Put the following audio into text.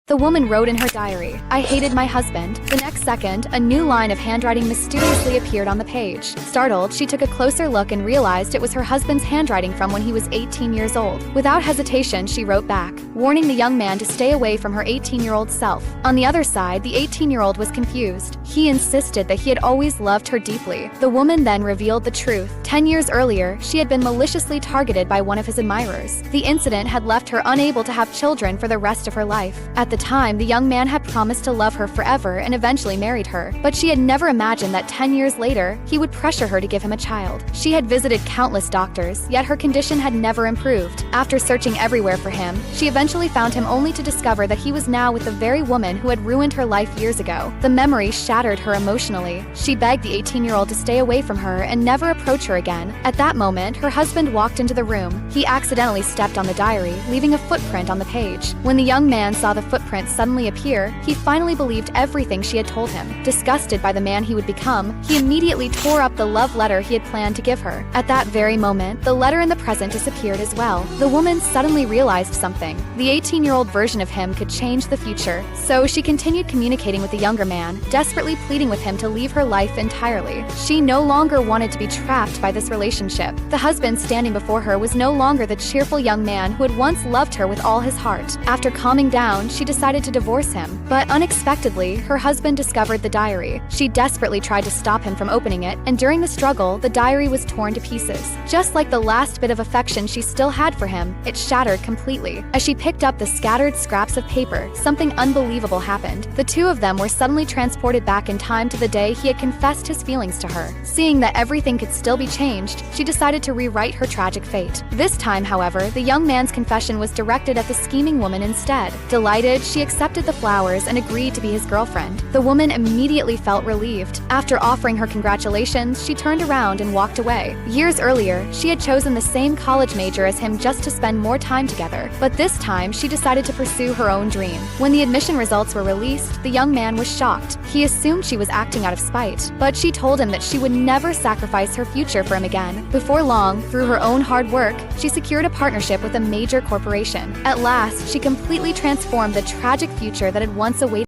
The woman wrote in her diary, "I hated my husband." The next second, a new line of handwriting mysteriously appeared on the page. Startled, she took a closer look and realized it was her husband's handwriting from when he was 18 years old. Without hesitation, she wrote back, warning the young man to stay away from her 18-year-old self. On the other side, the 18-year-old was confused. He insisted that he had always loved her deeply. The woman then revealed the truth. 10 years earlier, she had been maliciously targeted by one of his admirers. The incident had left her unable to have children for the rest of her life. At the time, the young man had promised to love her forever and eventually married her, but she had never imagined that 10 years later, he would pressure her to give him a child. She had visited countless doctors, yet her condition had never improved. After searching everywhere for him, she eventually found him only to discover that he was now with the very woman who had ruined her life years ago. The memory shattered her emotionally. She begged the 18-year-old to stay away from her and never approach her again. At that moment, her husband walked into the room. He accidentally stepped on the diary, leaving a footprint on the page. When the young man saw the footprint suddenly appear, he finally believed everything she had told him. Disgusted by the man he would become, he immediately tore up the love letter he had planned to give her. At that very moment, the letter in the present disappeared as well. The woman suddenly realized something. The 18-year-old version of him could change the future. So she continued communicating with the younger man, desperately pleading with him to leave her life entirely. She no longer wanted to be trapped by this relationship. The husband standing before her was no longer the cheerful young man who had once loved her with all his heart. After calming down, she decided to divorce him. But unexpectedly, her husband discovered the diary. She desperately tried to stop him from opening it, and during the struggle, the diary was torn to pieces. Just like the last bit of affection she still had for him, it shattered completely. As she picked up the scattered scraps of paper, something unbelievable happened. The two of them were suddenly transported back in time to the day he had confessed his feelings to her. Seeing that everything could still be changed, she decided to rewrite her tragic fate. This time, however, the young man's confession was directed at the scheming woman instead. Delighted, she accepted the flowers and agreed to be his girlfriend. The woman immediately felt relieved. After offering her congratulations, she turned around and walked away. Years earlier, she had chosen the same college major as him just to spend more time together, but this time she decided to pursue her own dream. When the admission results were released, the young man was shocked. He assumed she was acting out of spite, but she told him that she would never sacrifice her future for him again. Before long, through her own hard work, she secured a partnership with a major corporation. At last, she completely transformed the tragic future that had once awaited